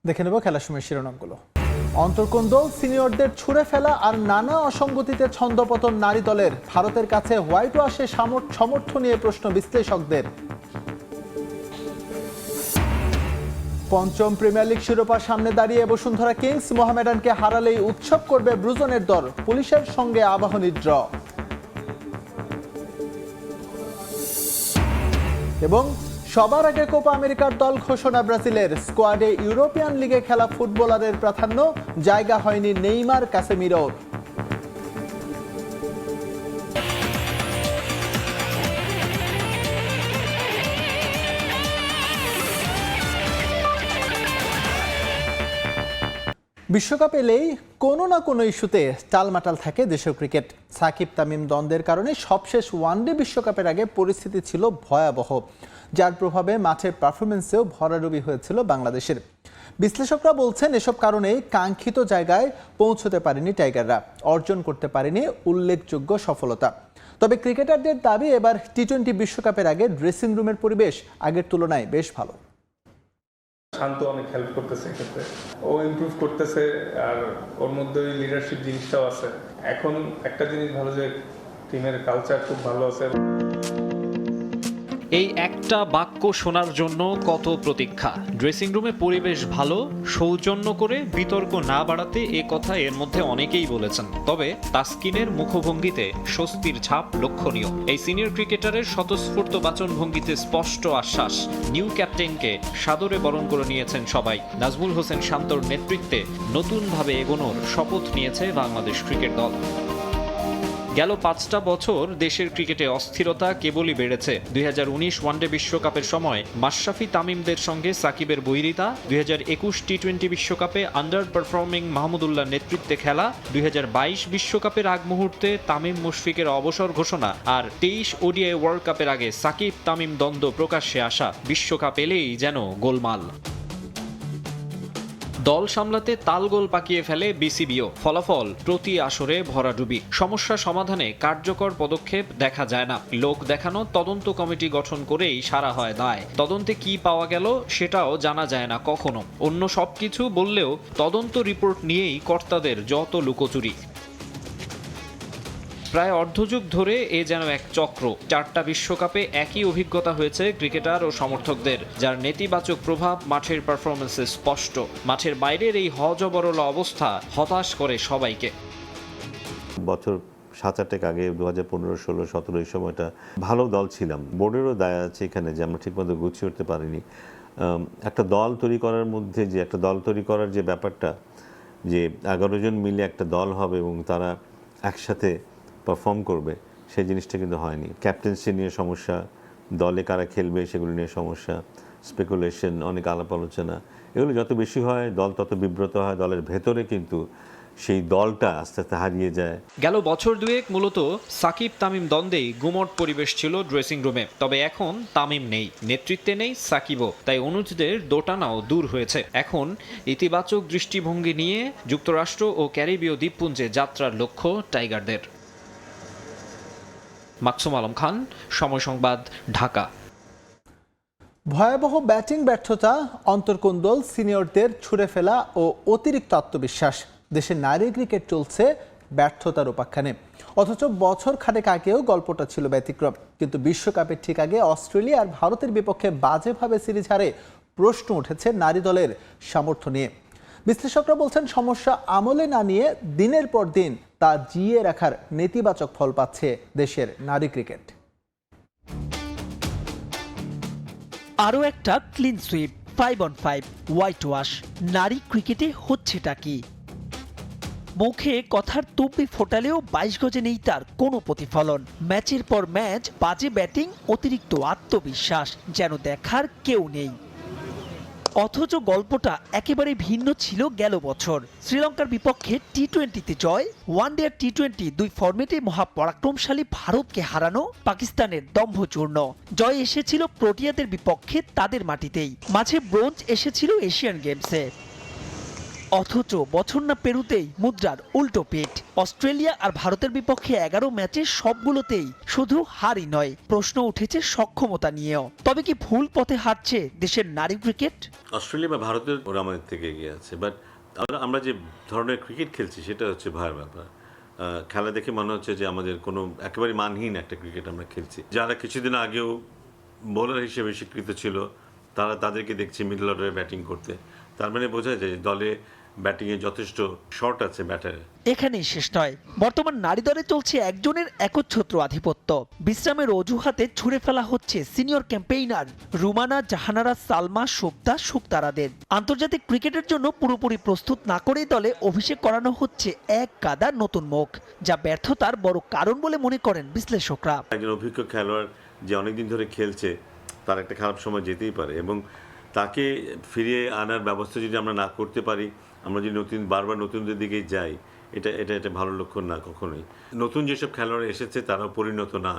দেখে নেব খেলার সময় শিরোনামগুলো। অন্তর্কোন্দল সিনিয়রদের ছুড়ে ফেলা আর নানা অসঙ্গতিতে ছন্দপতন নারী দলের, ভারতের কাছে হোয়াইট ওয়াশে সমর্থন নিয়ে প্রশ্ন বিশ্লেষকদের। পঞ্চম প্রিমিয়ার লিগ শিরোপা সামনে দাঁড়িয়ে বসুন্ধরা কিংস মোহামেডানকে হারালেই উৎসব করবে ব্রুজনের দল, পুলিশের সঙ্গে আবাহনীর ড্র। এবং সবার আগে কোপা আমেরিকার দল ঘোষণা ব্রাজিলের, স্কোয়াডে ইউরোপিয়ান লিগে খেলা ফুটবলারের প্রাধান্য, জায়গা হয়নি নেইমার কাসেমিরোর। বিশ্বকাপ এলেই কোনো না কোনো ইস্যুতে টালমাটাল থাকে দেশের ক্রিকেট। সাকিব তামিম দ্বন্দ্বের কারণে সবশেষ ওয়ানডে বিশ্বকাপের আগে পরিস্থিতি ছিল ভয়াবহ, যার প্রভাবে মাঠের পারফরমেন্সেও ভরাডুবি হয়েছিল বাংলাদেশের। বিশ্লেষকরা বলছেন এসব কারণেই কাঙ্ক্ষিত জায়গায় পৌঁছতে পারেনি টাইগাররা, অর্জন করতে পারেনি উল্লেখযোগ্য সফলতা। তবে ক্রিকেটারদের দাবি এবার টি-20 বিশ্বকাপের আগে ড্রেসিং রুমের পরিবেশ আগের তুলনায় বেশ ভালো। শান্ত অনেক হেল্প করতেছে, এক্ষেত্রে ও ইমপ্রুভ করতেছে, আর ওর মধ্যে ওই লিডারশিপ জিনিসটাও আছে। এখন একটা জিনিস ভালো যে টিমের কালচার খুব ভালো আছে। এই একটা বাক্য শোনার জন্য কত প্রতীক্ষা। ড্রেসিং রুমে পরিবেশ ভালো, সৌজন্য করে বিতর্ক না বাড়াতে এ কথা এর মধ্যে অনেকেই বলেছেন। তবে তাসকিনের মুখভঙ্গিতে স্বস্তির ছাপ লক্ষণীয়। এই সিনিয়র ক্রিকেটারের স্বতঃস্ফূর্ত বাচনভঙ্গিতে স্পষ্ট আশ্বাস, নিউ ক্যাপ্টেনকে সাদরে বরণ করে নিয়েছেন সবাই। নাজমুল হোসেন শান্তর নেতৃত্বে নতুনভাবে এগোনোর শপথ নিয়েছে বাংলাদেশ ক্রিকেট দল। গেল 5টা বছর দেশের ক্রিকেটে অস্থিরতা কেবলই বেড়েছে। 2019 ওয়ানডে বিশ্বকাপের সময় মাশরাফি তামিমদের সঙ্গে সাকিবের বৈরিতা, 2021 টি-20 বিশ্বকাপে আন্ডার পারফর্মিং মাহমুদুল্লাহ নেতৃত্বে খেলা, 2022 বিশ্বকাপের আগ মুহূর্তে তামিম মুশফিকের অবসর ঘোষণা, আর 23 ওডিআই ওয়ার্ল্ড কাপের আগে সাকিব তামিম দ্বন্দ্ব প্রকাশ্যে আসা। বিশ্বকাপ এলেই যেন গোলমাল। দল সামলাতে তালগোল পাকিয়ে ফেলে বিসিবিও, ফলাফল প্রতি আসরে ভরাডুবি। সমস্যা সমাধানে কার্যকর পদক্ষেপ দেখা যায় না। লোক দেখানো তদন্ত কমিটি গঠন করেই সারা হয় দায়। তদন্তে কি পাওয়া গেল সেটাও জানা যায় না কখনো। অন্য সবকিছু বললেও তদন্ত রিপোর্ট নিয়েই কর্তাদের যত লুকোচুরি। প্রায় অর্ধযুগ ধরে এ যেন এক চক্র। 4টা বিশ্বকাপে একই অভিজ্ঞতা হয়েছে ক্রিকেটার ও সমর্থকদের, যার নেতিবাচক প্রভাব মাঠের পারফরমেন্সে স্পষ্ট। মাঠের বাইরের এই হযবরল অবস্থা হতাশ করে সবাইকে। বছর 7-8 আগে 2015, 16, 17 এই সময়টা ভালো দল ছিলাম। বোর্ডেরও দায় আছে এখানে যে আমরা ঠিকমতো গুছিয়ে উঠতে পারিনি। একটা দল তৈরি করার মধ্যে যে একটা দল তৈরি করার যে ব্যাপারটা, যে 11 জন মিলে একটা দল হবে এবং তারা একসাথে পারফর্ম করবে, সেই জিনিসটা কিন্তু হয়নি। ক্যাপ্টেন্সি নিয়ে সমস্যা, দলে কারা খেলবে সেগুলো নিয়ে সমস্যা, স্পেকুলেশন, অনেক আলাপ আলোচনা, এগুলো যত বেশি হয় দল তত বিব্রত হয়। দলের ভেতরে কিন্তু সেই দলটা আস্তে আস্তে হারিয়ে যায়। গেল বছর দুয়েক মূলত সাকিব তামিম দ্বন্দ্বেই গুমট পরিবেশ ছিল ড্রেসিং রুমে। তবে এখন তামিম নেই, নেতৃত্বে নেই সাকিবও, তাই অনুজদের দোটানাও দূর হয়েছে। এখন ইতিবাচক দৃষ্টিভঙ্গি নিয়ে যুক্তরাষ্ট্র ও ক্যারিবীয় দ্বীপপুঞ্জে যাত্রার লক্ষ্য টাইগারদের। মাকসুম আলম খান, সময় সংবাদ, ঢাকা। ভয়াবহ ব্যাটিং ব্যর্থতা, অন্তর্কোন্দল সিনিয়রদের ছুড়ে ফেলা ও অতিরিক্ত আত্মবিশ্বাস, দেশের নারী ক্রিকেট চলছে ব্যর্থতার উপাখ্যানে। অথচ বছর খানেক আগেও গল্পটা ছিল ব্যতিক্রম। কিন্তু বিশ্বকাপের ঠিক আগে অস্ট্রেলিয়া আর ভারতের বিপক্ষে বাজেভাবে সিরিজ হারে প্রশ্ন উঠেছে নারী দলের সামর্থ্য নিয়ে। বিশ্লেষকরা বলছেন সমস্যা আমলে না নিয়ে দিনের পর দিন তা জিইয়ে রাখার নেতিবাচক ফল পাচ্ছে দেশের নারী ক্রিকেট। আরও একটা clean sweep, 5 on 5 white wash. নারী ক্রিকেটে হচ্ছেটা কি? মুখে কথার তুপি ফোটালেও 22 গজে নেই তার কোনো প্রতিফলন। ম্যাচের পর ম্যাচ বাজে ব্যাটিং, অতিরিক্ত আত্মবিশ্বাস, যেন দেখার কেউ নেই। অথচ গল্পটা একেবারে ভিন্ন ছিল গেল বছর। শ্রীলঙ্কার বিপক্ষে টি-20তে জয়, ওয়ানডে আর টি-20 দুই ফরম্যাটে মহাপরাক্রমশালী ভারতকে হারানো পাকিস্তানের দম্ভচূর্ণ। জয় এসেছিল প্রোটিয়াদের বিপক্ষে তাদের মাটিতেই, মাঝে ব্রোঞ্জ এসেছিল এশিয়ান গেমসে। অথচ বছর না পেরুতেই মুদ্রার উল্টো পিঠ। অস্ট্রেলিয়া আর ভারতের বিপক্ষে 11 ম্যাচে সবগুলোতেই শুধু হারই নয়, প্রশ্ন উঠেছে সক্ষমতা নিয়েও। তবে কি ভুল পথে হাঁটছে দেশের নারী ক্রিকেট? অস্ট্রেলিয়া বা ভারতের ওরা আমাদের থেকে এগিয়ে আছে, বাট আমরা যে ধরনের ক্রিকেট খেলছি সেটা হচ্ছে ভয়ের ব্যাপার। খেলা দেখে মনে হচ্ছে যে আমাদের কোনো একেবারে মানহীন একটা ক্রিকেট আমরা খেলছি। যারা কিছুদিন আগেও বোলার হিসেবে স্বীকৃত ছিল তাদেরকে দেখছি মিডল অর্ডারে ব্যাটিং করতে। তার মানে বোঝা যায় দলে ব্যাটিংয়ে যথেষ্ট শর্ট আছে ব্যাটারে। এখানেই শেষ নয়, বর্তমান নারী দলে চলছে একজনের একচ্ছত্র আধিপত্য। বিশ্রামের অজুহাতে ছুড়ে ফেলা হচ্ছে সিনিয়র ক্যাম্পেইনার রুমানা, জাহানারা, সালমা, সুক্তা, সুক্তারাদের। আন্তর্জাতিক ক্রিকেটের জন্য পুরোপুরি প্রস্তুত না করেই দলে অভিষেক করানো হচ্ছে এক গাদা নতুন মুখ, যা ব্যর্থতার বড় কারণ বলে মনে করেন বিশ্লেষকরা। একজন অভিজ্ঞ খেলোয়াড় যে অনেকদিন ধরে খেলছে তার একটা খারাপ সময় যেতেই পারে, এবং তাকে ফিরিয়ে আনার ব্যবস্থা যদি আমরা না করতে পারি, আমরা যদি বারবার নতুনদের দিকে যাই, এটা ভালো লক্ষণ না কখনোই। নতুন যেসব খেলোয়াড় এসেছে তারাও পরিণত না,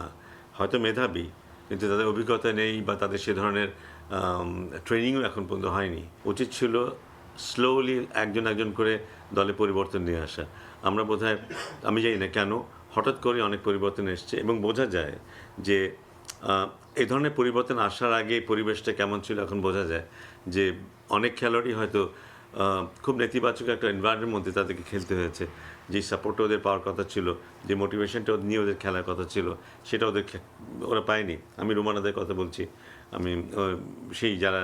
হয়তো মেধাবী কিন্তু তাদের অভিজ্ঞতা নেই বা তাদের সে ধরনের ট্রেনিংও এখন পর্যন্ত হয়নি। উচিত ছিল স্লোলি একজন করে দলে পরিবর্তন নিয়ে আসা। আমরা বোধহয়, আমি জানি না কেন হঠাৎ করে অনেক পরিবর্তন এসছে, এবং বোঝা যায় যে এই ধরনের পরিবর্তন আসার আগে পরিবেশটা কেমন ছিল এখন বোঝা যায় যে অনেক খেলোয়াড়ই হয়তো খুব নেতিবাচক একটা এনভায়রনমেন্টের মধ্যে তাদেরকে খেলতে হয়েছে। যে সাপোর্টটা ওদের পাওয়ার কথা ছিল, যে মোটিভেশনটা নিয়ে ওদের খেলার কথা ছিল, সেটা ওরা পায়নি। আমি রুমানাদের কথা বলছি, আমি সেই যারা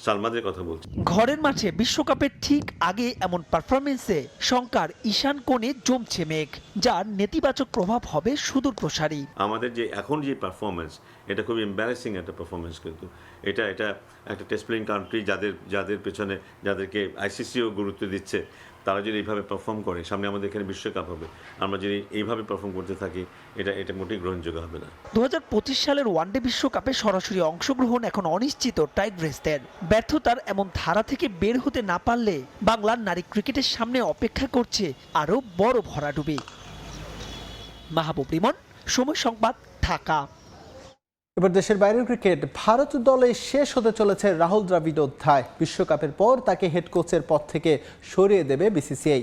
সালমাদের কথা বলছি। ঘরের মাঠে বিশ্বকাপের ঠিক আগে এমন পারফরমেন্সে শঙ্কার ঈশান কোণে জমছে মেঘ, যার নেতিবাচক প্রভাব হবে সুদূর প্রসারী। আমাদের যে এখন যে পারফরমেন্স, এটা খুব এম্বারেসিং একটা পারফরমেন্স, কিন্তু এটা একটা টেস্ট প্লেইং কান্ট্রি যাদের পেছনে যাদেরকে আইসিসিও গুরুত্ব দিচ্ছে, তারা যদি এইভাবে পারফর্ম করে, সামনে আমাদের এখানে বিশ্বকাপ হবে, আমরা যদি এইভাবে পারফর্ম করতে থাকি, এটা মোটেই গ্রহণযোগ্য হবে না। 2025 সালের ওয়ানডে বিশ্বকাপে সরাসরি অংশগ্রহণ এখন অনিশ্চিত টাইগ্রেসদের। ব্যর্থতার এমন ধারা থেকে বের হতে না পারলে বাংলার নারী ক্রিকেটের সামনে অপেক্ষা করছে আরও বড় ভরাডুবি। মাহবুব রিমন, সময় সংবাদ, ঢাকা। এবার দেশের বাইরের ক্রিকেট। ভারত দলে শেষ হতে চলেছে রাহুল দ্রাবিড় অধ্যায়। বিশ্বকাপের পর তাকে হেড কোচের পদ থেকে সরিয়ে দেবে বিসিসিআই।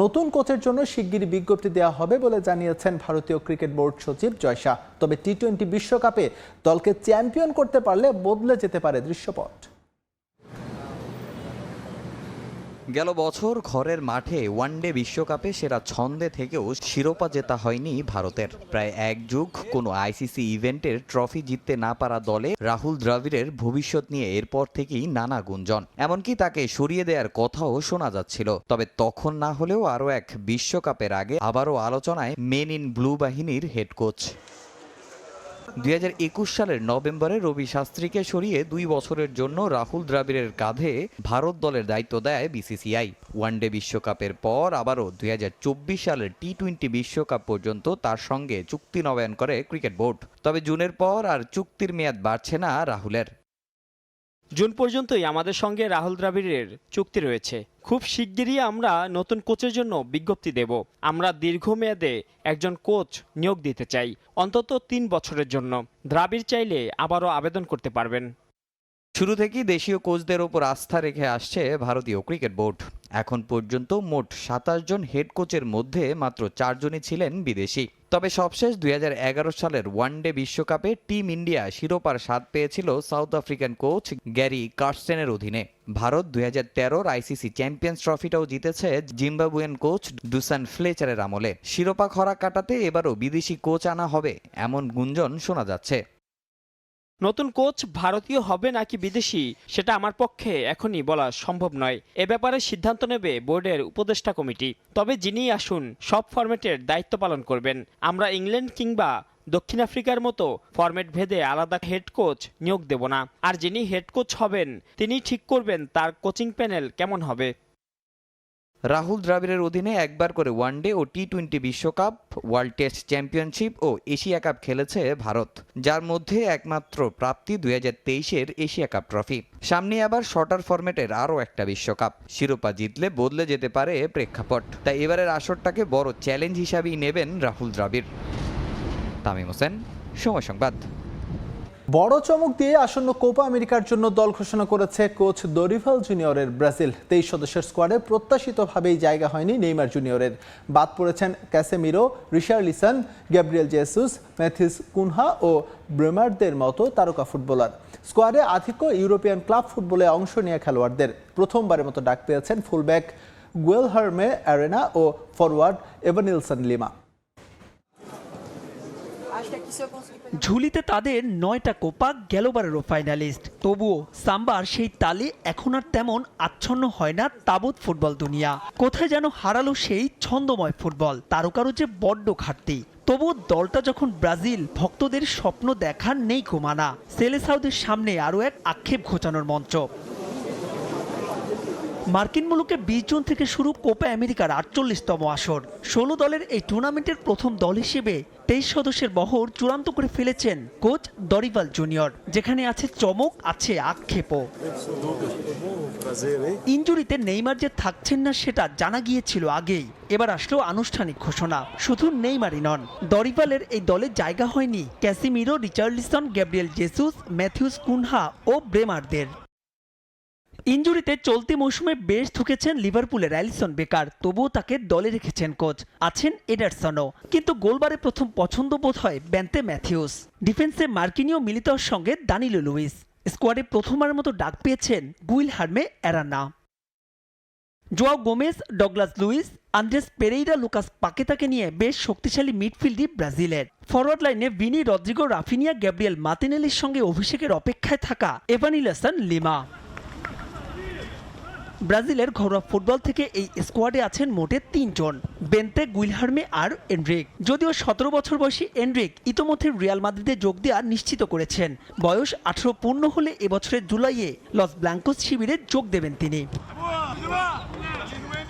নতুন কোচের জন্য শিগগিরই বিজ্ঞপ্তি দেওয়া হবে বলে জানিয়েছেন ভারতীয় ক্রিকেট বোর্ড সচিব জয় শাহ। তবে টি-20 বিশ্বকাপে দলকে চ্যাম্পিয়ন করতে পারলে বদলে যেতে পারে দৃশ্যপট। গেল বছর ঘরের মাঠে ওয়ানডে বিশ্বকাপে সেরা ছন্দে থেকেও শিরোপা জেতা হয়নি ভারতের। প্রায় এক যুগ কোনো আইসিসি ইভেন্টের ট্রফি জিততে না পারা দলে রাহুল দ্রাবিড়ের ভবিষ্যৎ নিয়ে এরপর থেকেই নানা গুঞ্জন, এমনকি তাকে সরিয়ে দেওয়ার কথাও শোনা যাচ্ছিল। তবে তখন না হলেও আরও এক বিশ্বকাপের আগে আবারও আলোচনায় মেন ইন ব্লু বাহিনীর হেড কোচ। 2021 সালের নভেম্বরে রবি শাস্ত্রীকে সরিয়ে 2 বছরের জন্য রাহুল দ্রাবিড়ের কাঁধে ভারত দলের দায়িত্ব দেয় বিসিসিআই। ওয়ানডে বিশ্বকাপের পর আবারও 2024 সালের টি-20 বিশ্বকাপ পর্যন্ত তার সঙ্গে চুক্তি নবায়ন করে ক্রিকেট বোর্ড। তবে জুনের পর আর চুক্তির মেয়াদ বাড়ছে না রাহুলের। জুন পর্যন্তই আমাদের সঙ্গে রাহুল দ্রাবিড়ের চুক্তি রয়েছে। খুব শিগগিরই আমরা নতুন কোচের জন্য বিজ্ঞপ্তি দেব। আমরা দীর্ঘমেয়াদে একজন কোচ নিয়োগ দিতে চাই, অন্তত 3 বছরের জন্য। দ্রাবিড় চাইলে আবারও আবেদন করতে পারবেন। শুরু থেকেই দেশীয় কোচদের ওপর আস্থা রেখে আসছে ভারতীয় ক্রিকেট বোর্ড। এখন পর্যন্ত মোট 27 জন হেড কোচের মধ্যে মাত্র 4 জনই ছিলেন বিদেশি। তবে সবশেষ 2011 সালের ওয়ানডে বিশ্বকাপে টিম ইন্ডিয়া শিরোপার স্বাদ পেয়েছিল সাউথ আফ্রিকান কোচ গ্যারি কার্স্টেনের অধীনে। ভারত 2013 আইসিসি চ্যাম্পিয়ন্স ট্রফিটাও জিতেছে জিম্বাবুয়েন কোচ ডুসান ফ্লেচারের আমলে। শিরোপা খরা কাটাতে এবারও বিদেশি কোচ আনা হবে এমন গুঞ্জন শোনা যাচ্ছে। নতুন কোচ ভারতীয় হবে নাকি বিদেশি, সেটা আমার পক্ষে এখনই বলা সম্ভব নয়। এ ব্যাপারে সিদ্ধান্ত নেবে বোর্ডের উপদেষ্টা কমিটি। তবে যিনি আসুন, সব ফরম্যাটের দায়িত্ব পালন করবেন। আমরা ইংল্যান্ড কিংবা দক্ষিণ আফ্রিকার মতো ফরম্যাট ভেদে আলাদা হেড কোচ নিয়োগ দেব না। আর যিনি হেড কোচ হবেন তিনি ঠিক করবেন তার কোচিং প্যানেল কেমন হবে। রাহুল দ্রাবিড়ের অধীনে একবার করে ওয়ানডে ও টি-20 বিশ্বকাপ, ওয়ার্ল্ড টেস্ট চ্যাম্পিয়নশিপ ও এশিয়া কাপ খেলেছে ভারত, যার মধ্যে একমাত্র প্রাপ্তি 2023-এর এশিয়া কাপ ট্রফি। সামনে আবার শর্টার ফরম্যাটের আরও একটা বিশ্বকাপ। শিরোপা জিতলে বদলে যেতে পারে প্রেক্ষাপট। তাই এবারের আসরটাকে বড় চ্যালেঞ্জ হিসাবেই নেবেন রাহুল দ্রাবিড়। তামিম হোসেন, সময় সংবাদ। বড় চমক দিয়ে আসন্ন কোপা আমেরিকার জন্য দল ঘোষণা করেছে কোচ দরিভাল জুনিয়রের ব্রাজিল। 23 সদস্যের স্কোয়াডে প্রত্যাশিতভাবেই জায়গা হয়নি নেইমার জুনিয়রের। বাদ পড়েছেন Casemiro, Richarlison, Gabriel Jesus, Matheus Cunha ও ব্রেমারদের মতো তারকা ফুটবলার। স্কোয়াডে আধিক্য ইউরোপিয়ান ক্লাব ফুটবলে অংশ নিয়ে খেলোয়াড়দের। প্রথমবারের মতো ডাক পেয়েছেন ফুলব্যাক গুয়েলহার্মে অ্যারেনা ও ফরওয়ার্ড এভানিলসন লিমা। ঝুলিতে তাদের 9টা কোপা, গেলবারেরও ফাইনালিস্ট। তবুও সাম্বার সেই তালে এখন আর তেমন আচ্ছন্ন হয় না তাবৎ ফুটবল দুনিয়া। কোথায় যেন হারালো সেই ছন্দময় ফুটবল। তারকারও যে বড্ড ঘাটতি। তবুও দলটা যখন ব্রাজিল, ভক্তদের স্বপ্ন দেখার নেই কমানা। সেলেসাউদের সামনে আরও এক আক্ষেপ ঘোচানোর মঞ্চ। মার্কিন মুলুকে 20 জুন থেকে শুরু কোপা আমেরিকার 48তম আসর। 16 দলের এই টুর্নামেন্টের প্রথম দল হিসেবে 23 সদস্যের বহর চূড়ান্ত করে ফেলেছেন কোচ দরিভাল জুনিয়র। যেখানে আছে চমক, আছে আক্ষেপও। ইনজুরিতে নেইমার যে থাকছেন না সেটা জানা গিয়েছিল আগেই। এবার আসলো আনুষ্ঠানিক ঘোষণা। শুধু নেইমারই নন, দরিভালের এই দলে জায়গা হয়নি Casemiro, Richarlison, Gabriel Jesus, Matheus Cunha ও ব্রেমারদের। ইনজুরিতে চলতি মৌসুমে বেশ ঠুকেছেন লিভারপুলের অ্যালিসন বেকার। তবুও তাকে দলে রেখেছেন কোচ। আছেন এডারসনও, কিন্তু গোলবারে প্রথম পছন্দ বোধ হয় বেন্তে ম্যাথিউস। ডিফেন্সে মার্কিনিও মিলিতর সঙ্গে দানিলো লুইস। স্কোয়াডে প্রথমবারের মতো ডাক পেয়েছেন Guilherme Arana. Joao Gomes, Douglas Luiz, Andreas Pereira, Lucas পাকেতাকে নিয়ে বেশ শক্তিশালী মিডফিল্ডই ব্রাজিলের। ফরওয়ার্ড লাইনে ভিনি, রদ্রিগো, রাফিনিয়া, গ্যাব্রিয়েল মার্টিনেলির সঙ্গে অভিষেকের অপেক্ষায় থাকা এভানিলসন লিমা। ব্রাজিলের ঘরোয়া ফুটবল থেকে এই স্কোয়াডে আছেন মোটে 3 জন, বেন্তে, গুইলহার্মে আর এন্ড্রিক। যদিও 17 বছর বয়সী এন্ড্রিক ইতোমধ্যে রিয়াল মাদ্রিদে যোগ দেওয়া নিশ্চিত করেছেন। বয়স 18 পূর্ণ হলে এবছরের জুলাইয়ে লস ব্ল্যাঙ্কোস শিবিরে যোগ দেবেন তিনি।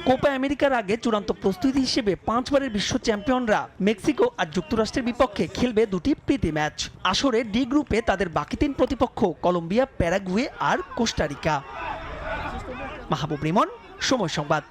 কোপা আমেরিকার আগে চূড়ান্ত প্রস্তুতি হিসেবে 5 বারের বিশ্ব চ্যাম্পিয়নরা মেক্সিকো আর যুক্তরাষ্ট্রের বিপক্ষে খেলবে 2টি প্রীতি ম্যাচ। আসরে ডি গ্রুপে তাদের বাকি 3 প্রতিপক্ষ কলম্বিয়া, প্যারাগুয়ে আর কোস্টারিকা। মাহবুব রিমন, সময় সংবাদ।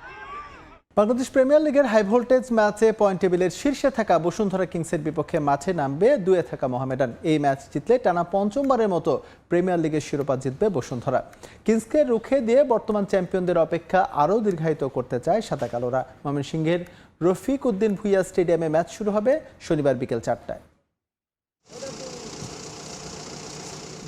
বাংলাদেশ প্রিমিয়ার লিগের হাই ভোল্টেজ ম্যাচে পয়েন্ট টেবিলের শীর্ষে থাকা বসুন্ধরা কিংসের বিপক্ষে মাঠে নামবে 2-এ থাকা মোহামেডান। এই ম্যাচ জিতলে টানা 5মবারের মতো প্রিমিয়ার লিগের শিরোপা জিতবে বসুন্ধরা। কিংসকে রুখে দিয়ে বর্তমান চ্যাম্পিয়নদের অপেক্ষা আরও দীর্ঘায়িত করতে চায় সাদা কালোরা। ময়মনসিংহের রফিক উদ্দিন ভুইয়া স্টেডিয়ামে ম্যাচ শুরু হবে শনিবার বিকেল 4টায়।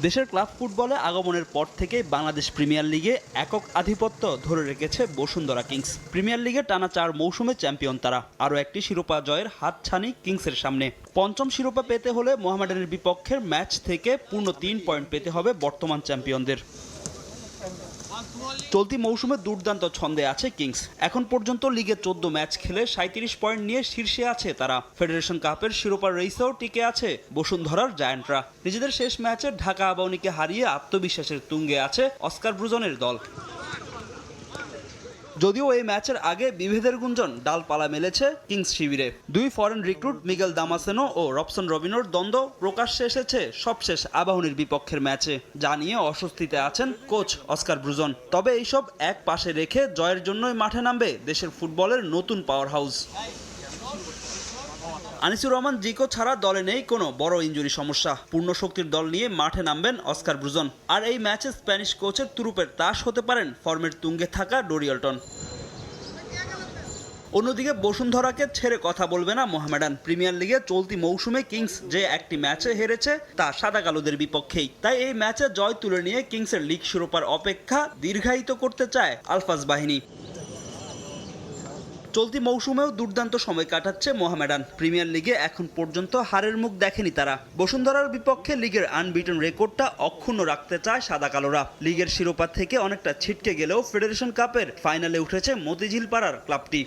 দেশের ক্লাব ফুটবলে আগমনের পর থেকে বাংলাদেশ প্রিমিয়ার লিগে একক আধিপত্য ধরে রেখেছে বসুন্ধরা কিংস। প্রিমিয়ার লিগে টানা 4 মৌসুমে চ্যাম্পিয়ন তারা। আরও একটি শিরোপা জয়ের হাতছানি কিংসের সামনে। 5ম শিরোপা পেতে হলে মোহামেডানের বিপক্ষের ম্যাচ থেকে পূর্ণ 3 পয়েন্ট পেতে হবে বর্তমান চ্যাম্পিয়নদের। চলতি মৌসুমে দুর্দান্ত ছন্দে আছে কিংস। এখন পর্যন্ত লিগে 14 ম্যাচ খেলে 37 পয়েন্ট নিয়ে শীর্ষে আছে তারা। ফেডারেশন কাপের শিরোপার রেসেও টিকে আছে বসুন্ধরার জায়ান্টরা। নিজেদের শেষ ম্যাচে ঢাকা আবাহনীকে হারিয়ে আত্মবিশ্বাসের তুঙ্গে আছে অস্কার ব্রুজনের দল। যদিও এই ম্যাচের আগে বিভেদের গুঞ্জন ডালপালা মেলেছে কিংস শিবিরে। 2 ফরেন রিক্রুট মিগেল দামাসেনো ও রবসন রবিনোর দ্বন্দ্ব প্রকাশ্যে এসেছে সবশেষ আবাহনীর বিপক্ষের ম্যাচে, যা নিয়ে অস্বস্তিতে আছেন কোচ অস্কার ব্রুজন। তবে এইসব এক পাশে রেখে জয়ের জন্যই মাঠে নামবে দেশের ফুটবলের নতুন পাওয়ার হাউস। আনিসুর রহমান জিকো ছাড়া দলে নেই কোনো বড় ইনজুরি সমস্যা। পূর্ণ শক্তির দল নিয়ে মাঠে নামবেন অস্কার ব্রুজন। আর এই ম্যাচে স্প্যানিশ কোচের তুরুপের তাস হতে পারেন ফর্মের তুঙ্গে থাকা ডোরিয়ালটন। অন্যদিকে বসুন্ধরাকে ছেড়ে কথা বলবে না মোহামেডান। প্রিমিয়ার লিগে চলতি মৌসুমে কিংস যে একটি ম্যাচে হেরেছে তা সাদা কালোদের বিপক্ষেই। তাই এই ম্যাচে জয় তুলে নিয়ে কিংসের লিগ শিরোপার অপেক্ষা দীর্ঘায়িত করতে চায় আলফাজ বাহিনী। চলতি মৌসুমেও দুর্দান্ত সময় কাটাচ্ছে মোহামেডান। প্রিমিয়ার লিগে এখন পর্যন্ত হারের মুখ দেখেনি তারা। বসুন্ধরার বিপক্ষে লিগের আনবিটেন রেকর্ডটা অক্ষুণ্ণ রাখতে চায় সাদা কালোরা। লিগের শিরোপা থেকে অনেকটা ছিটকে গেলেও ফেডারেশন কাপের ফাইনালে উঠেছে মতিঝিল পাড়ার ক্লাবটি।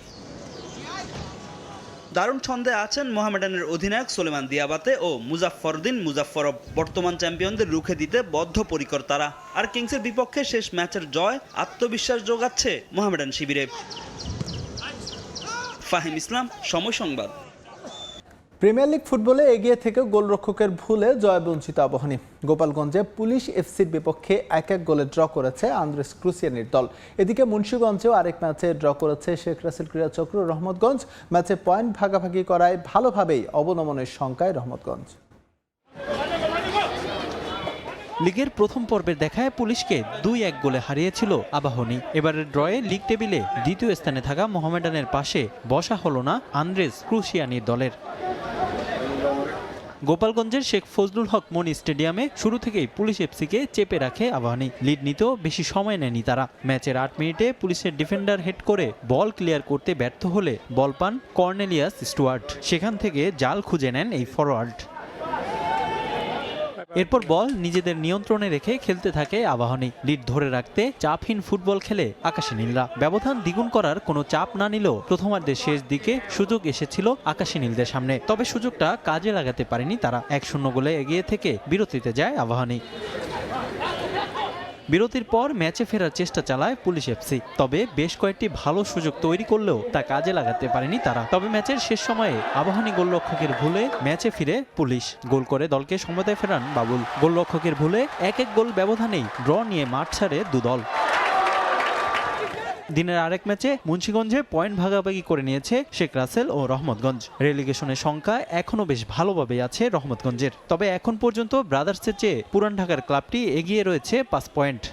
দারুণ ছন্দে আছেন মোহামেডানের অধিনায়ক সোলেমান দিয়াবাতে ও মুজাফফরউদ্দিন মুজাফফরব। বর্তমান চ্যাম্পিয়নদের রুখে দিতে বদ্ধপরিকর তারা। আর কিংসের বিপক্ষে শেষ ম্যাচের জয় আত্মবিশ্বাস যোগাচ্ছে মোহামেডান শিবিরে। ফাহিম ইসলাম, সময় সংবাদ। প্রিমিয়ার লিগ ফুটবলে এগিয়ে থেকে গোলরক্ষকের ভুলে জয়বঞ্চিত আবাহনী। গোপালগঞ্জে পুলিশ এফসির বিপক্ষে 1-1 গোলে ড্র করেছে আন্দ্রেস ক্রুসিয়ানির দল। এদিকে মুন্সিগঞ্জেও আরেক ম্যাচে ড্র করেছে শেখ রাসেল ক্রীড়াচক্র রহমতগঞ্জ। ম্যাচে পয়েন্ট ভাগাভাগি করায় ভালোভাবেই অবনমনের শঙ্কায় রহমতগঞ্জ। লিগের প্রথম পর্বের দেখায় পুলিশকে 2-1 গোলে হারিয়েছিল আবাহনী। এবারের ড্রয়ে লিগ টেবিলে দ্বিতীয় স্থানে থাকা মোহামেডানের পাশে বসা হলো না আন্দ্রেস ক্রুশিয়ানির দলের। গোপালগঞ্জের শেখ ফজলুল হক মনি স্টেডিয়ামে শুরু থেকেই পুলিশ এফসিকে চেপে রাখে আবাহনী। লিড নিতেও বেশি সময় নেয়নি তারা। ম্যাচের 8 মিনিটে পুলিশের ডিফেন্ডার হেড করে বল ক্লিয়ার করতে ব্যর্থ হলে বল পান কর্নেলিয়াস স্টুয়ার্ট। সেখান থেকে জাল খুঁজে নেন এই ফরোয়ার্ড। এরপর বল নিজেদের নিয়ন্ত্রণে রেখে খেলতে থাকে আবাহনী। লিড ধরে রাখতে চাপহীন ফুটবল খেলে আকাশী নীলরা। ব্যবধান দ্বিগুণ করার কোনো চাপ না নিলেও প্রথমার্ধের শেষ দিকে সুযোগ এসেছিল আকাশী নীলদের সামনে, তবে সুযোগটা কাজে লাগাতে পারেনি তারা। 1-0 গোলে এগিয়ে থেকে বিরতিতে যায় আবাহনী। বিরতির পর ম্যাচে ফেরার চেষ্টা চালায় পুলিশ এফসি, তবে বেশ কয়েকটি ভালো সুযোগ তৈরি করলেও তা কাজে লাগাতে পারেনি তারা। তবে ম্যাচের শেষ সময়ে আবাহনী গোলরক্ষকের ভুলে ম্যাচে ফিরে পুলিশ। গোল করে দলকে সমতায় ফেরান বাবুল। গোলরক্ষকের ভুলে 1-1 গোল ব্যবধানেই ড্র নিয়ে মাঠ ছাড়ে দুদল। দিনের আরেক ম্যাচে মুন্সিগঞ্জে পয়েন্ট ভাগাভাগি করে নিয়েছে শেখ রাসেল ও রহমতগঞ্জ। রেলিগেশনের সংখ্যা এখনও বেশ ভালোভাবেই আছে রহমতগঞ্জের, তবে এখন পর্যন্ত ব্রাদার্সের চেয়ে পুরান ঢাকার ক্লাবটি এগিয়ে রয়েছে 5 পয়েন্ট।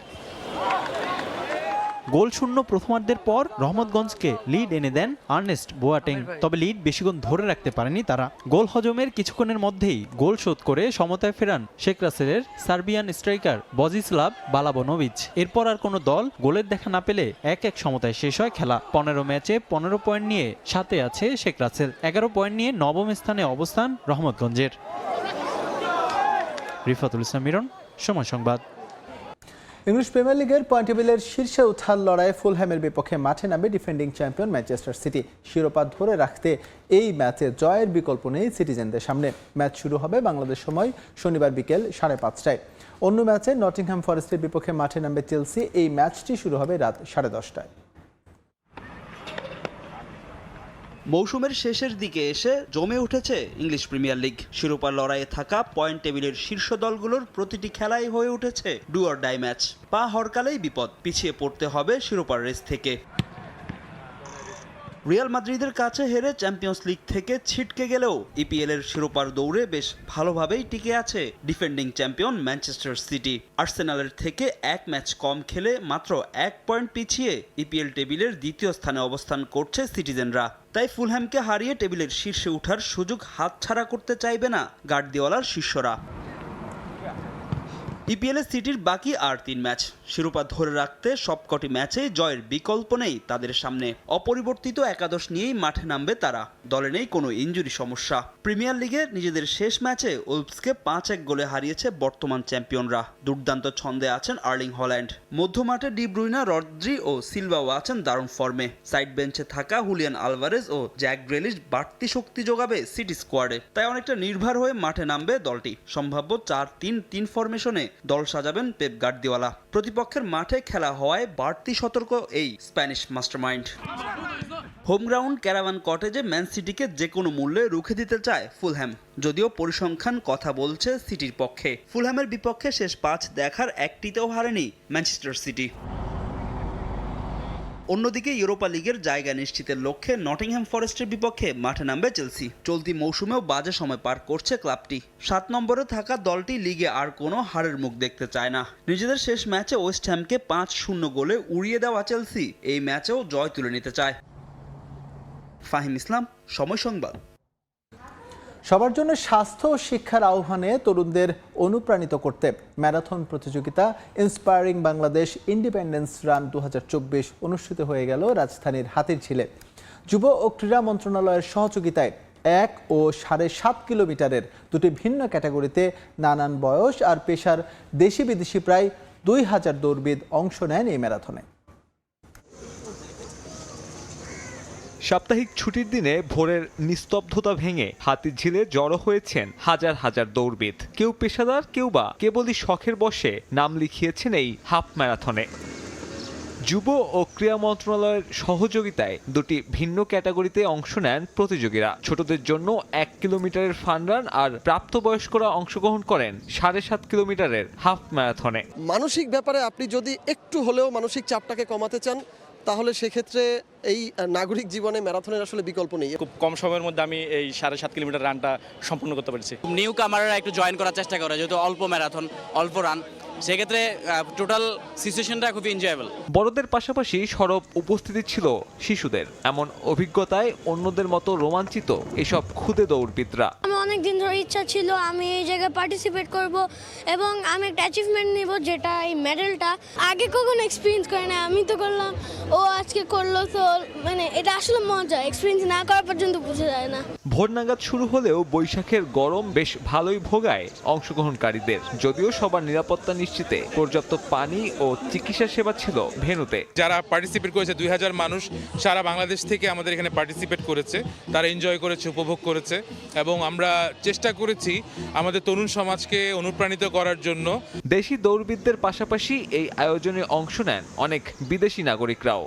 গোল শূন্য প্রথমার্ধের পর রহমতগঞ্জকে লিড এনে দেন আর্নেস্ট বোয়াটেং, তবে লিড বেশিক্ষণ ধরে রাখতে পারেনি তারা। গোল হজমের কিছুক্ষণের মধ্যেই গোল শোধ করে সমতায় ফেরান শেখ রাসেলের সার্বিয়ান স্ট্রাইকার বজিস্লাভ বালাবনোভিচ। এরপর আর কোনো দল গোলের দেখা না পেলে 1-1 সমতায় শেষ হয় খেলা। 15 ম্যাচে 15 পয়েন্ট নিয়ে 7-এ আছে শেখ রাসেল। 11 পয়েন্ট নিয়ে 9ম স্থানে অবস্থান রহমতগঞ্জের। রিফাতুল ইসলাম মিরন, সময় সংবাদ। ইংলিশ প্রিমিয়ার লিগের পয়েন্ট টেবিলের শীর্ষে ওঠার লড়াইয়ে ফুলহ্যামের বিপক্ষে মাঠে নামবে ডিফেন্ডিং চ্যাম্পিয়ন ম্যানচেস্টার সিটি। শিরোপা ধরে রাখতে এই ম্যাচে জয়ের বিকল্প নেই সিটিজেনদের সামনে। ম্যাচ শুরু হবে বাংলাদেশ সময় শনিবার বিকেল 5:30টায়। অন্য ম্যাচে নটিংহ্যাম ফরেস্টের বিপক্ষে মাঠে নামবে চেলসি। এই ম্যাচটি শুরু হবে রাত 10:30টায়। মৌসুমের শেষের দিকে এসে জমে উঠেছে ইংলিশ প্রিমিয়ার লিগ। শিরোপার লড়াইয়ে থাকা পয়েন্ট টেবিলের শীর্ষ দলগুলোর প্রতিটি খেলাই হয়ে উঠেছে ডু অর ডাই ম্যাচ। পা হরকালেই বিপদ, পিছিয়ে পড়তে হবে শিরোপার রেস থেকে। রিয়াল মাদ্রিদের কাছে হেরে চ্যাম্পিয়ন্স লিগ থেকে ছিটকে গেলেও ইপিএল এর শিরোপার দৌড়ে বেশ ভালোভাবেই টিকে আছে ডিফেন্ডিং চ্যাম্পিয়ন ম্যানচেস্টার সিটি। আর্সেনালের থেকে 1 ম্যাচ কম খেলে মাত্র 1 পয়েন্ট পিছিয়ে ইপিএল টেবিলের দ্বিতীয় স্থানে অবস্থান করছে সিটিজেনরা। তাই ফুলহ্যামকে হারিয়ে টেবিলের শীর্ষে ওঠার সুযোগ হাতছাড়া করতে চাইবে না গার্দিওলার শিষ্যরা। ইপিএল সিটির বাকি আর 3 ম্যাচ। শিরোপা ধরে রাখতে সবকটি ম্যাচে জয়ের বিকল্প নেই তাদের সামনে। অপরিবর্তিত একাদশ নিয়েই মাঠে নামবে তারা। দলে নেই কোনো ইনজুরি সমস্যা। প্রিমিয়ার লিগে নিজেদের শেষ ম্যাচে উলভসকে 5-1 গোলে হারিয়েছে বর্তমান চ্যাম্পিয়নরা। দুর্দান্ত ছন্দে আছেন আর্লিং হল্যান্ড। মধ্যমাঠে ডি ব্রুইনা, রদ্রি ও সিলভাও আছেন দারুণ ফর্মে। সাইড বেঞ্চে থাকা হুলিয়ান আলভারেজ ও জ্যাক গ্রেলিশ বাড়তি শক্তি যোগাবে সিটি স্কোয়াডে। তাই অনেকটা নির্ভর হয়ে মাঠে নামবে দলটি। সম্ভাব্য 4-3-3 ফরমেশনে দল সাজাবেন পেপ গার্দিওলা। প্রতিপক্ষের মাঠে খেলা হওয়ায় বাড়তি সতর্ক এই Spanish mastermind. Home ground Craven কটেজে ম্যান সিটিকে যে কোনো মূল্যে রুখে দিতে চায় ফুলহ্যাম, যদিও পরিসংখ্যান কথা বলছে সিটির পক্ষে। ফুলহ্যামের বিপক্ষে শেষ 5 দেখার একটিতেও হারেনি ম্যানচেস্টার সিটি। অন্যদিকে ইউরোপা লিগের জায়গা নিশ্চিতের লক্ষ্যে নটিংহ্যাম ফরেস্টের বিপক্ষে মাঠে নামবে চেলসি। চলতি মৌসুমেও বাজে সময় পার করছে ক্লাবটি। 7 নম্বরে থাকা দলটি লিগে আর কোনো হারের মুখ দেখতে চায় না। নিজেদের শেষ ম্যাচে ওয়েস্ট হ্যামকে 5-0 গোলে উড়িয়ে দেওয়া চেলসি এই ম্যাচেও জয় তুলে নিতে চায়। ফাহিম ইসলাম, সময় সংবাদ। সবার জন্য স্বাস্থ্য ও শিক্ষার আহ্বানে তরুণদের অনুপ্রাণিত করতে ম্যারাথন প্রতিযোগিতা ইন্সপায়ারিং বাংলাদেশ ইন্ডিপেন্ডেন্স রান 2024 অনুষ্ঠিত হয়ে গেল রাজধানীর হাতিরঝিলে। যুব ও ক্রীড়া মন্ত্রণালয়ের সহযোগিতায় 1 ও 7.5 কিলোমিটারের দুটি ভিন্ন ক্যাটাগরিতে নানান বয়স আর পেশার দেশি বিদেশি প্রায় 2000 দৌড়বিদ অংশ নেন এই ম্যারাথনে। সাপ্তাহিক ছুটির দিনে ভোরের নিস্তব্ধতা ভেঙে হাতিরঝিলে জড়ো হয়েছেন হাজার হাজার দৌড়বিদ। কেউ পেশাদার, কেউ বা কেবলই শখের বশে নাম লিখিয়েছেন এই হাফ ম্যারাথনে। যুব ও ক্রীড়া মন্ত্রণালয়ের সহযোগিতায় দুটি ভিন্ন ক্যাটাগরিতে অংশ নেন প্রতিযোগীরা। ছোটদের জন্য 1 কিলোমিটারের ফান রান আর প্রাপ্তবয়স্করা অংশগ্রহণ করেন 7.5 কিলোমিটারের হাফ ম্যারাথনে। মানসিক ব্যাপারে আপনি যদি একটু হলেও মানসিক চাপটাকে কমাতে চান তাহলে সেক্ষেত্রে এই নাগরিক জীবনে ম্যারাথনের আসলে বিকল্প নেই। খুব কম সময়ের মধ্যে আমি এই 7.5 কিলোমিটার রানটা সম্পূর্ণ করতে পেরেছি। নিউ কামাররা একটু জয়েন করার চেষ্টা করে, যেহেতু অল্প ম্যারাথন অল্প রান, সেক্ষেত্রে টোটাল সিচুয়েশনটা খুবই এনজয়েবল। বড়দের পাশাপাশি সরব উপস্থিতি ছিল শিশুদের। এমন অভিজ্ঞতায় অন্যদের মতো রোমাঞ্চিত এসব খুদে দৌড়বিদরা। আমি অনেক দিন ধরে ইচ্ছা ছিল আমি এই জায়গায় পার্টিসিপেট করব এবং আমি একটা অ্যাচিভমেন্ট নিব, যেটা এই মেডেলটা আগে কখনো এক্সপিরিয়েন্স করে না। আমি তো করলাম, ও আজকে করলো, তো মানে এটা আসলে মজা, এক্সপিরিয়েন্স না করা পর্যন্ত বোঝা যায় না। ভোর নাগাদ শুরু হলেও বৈশাখের গরম বেশ ভালোই ভোগায় অংশগ্রহণকারীদের। যদিও সবার নিরাপত্তা নিশ্চিতে পর্যাপ্ত পানি ও চিকিৎসা সেবা ছিল ভেন্যুতে। যারা পার্টিসিপেট করেছে 2000 মানুষ সারা বাংলাদেশ থেকে আমাদের এখানে পার্টিসিপেট করেছে, তারা এনজয় করেছে, উপভোগ করেছে এবং আমরা চেষ্টা করেছি আমাদের তরুণ সমাজকে অনুপ্রাণিত করার জন্য। দেশি দৌড়বিদদের পাশাপাশি এই আয়োজনে অংশ নেন অনেক বিদেশি নাগরিকরাও।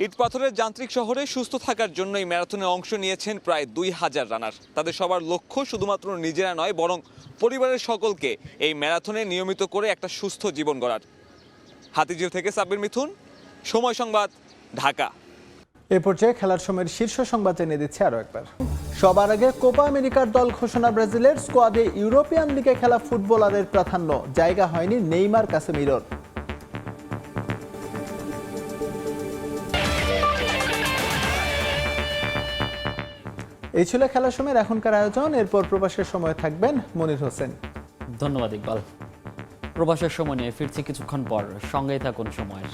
ইটপাথরের যান্ত্রিক শহরে সুস্থ থাকার জন্য এই ম্যারাথনে অংশ নিয়েছেন প্রায় 2000 রানার। তাদের সবার লক্ষ্য শুধুমাত্র নিজেরা নয়, বরং পরিবারের সকলকে এই ম্যারাথনে নিয়মিত করে একটা সুস্থ জীবন গড়ার। হাতিঝিল থেকে সাব্বির মিথুন, সময় সংবাদ, ঢাকা। এ পর্যায়ে খেলার সময়ের শীর্ষ সংবাদ জেনে দিচ্ছে আরও একবার। সবার আগে কোপা আমেরিকার দল ঘোষণা। ব্রাজিলের স্কোয়াডে ইউরোপিয়ান লিগে খেলা ফুটবলারদের প্রাধান্য, জায়গা হয়নি নেইমার কাসেমিরোর। এই ছিল খেলার সময়ের এখনকার আয়োজন। এরপর প্রবাসের সময় থাকবেন মনির হোসেন। ধন্যবাদ ইকবাল। প্রবাসের সময় নিয়ে ফিরছি কিছুক্ষণ পর, সঙ্গেই থাকুন সময়ের।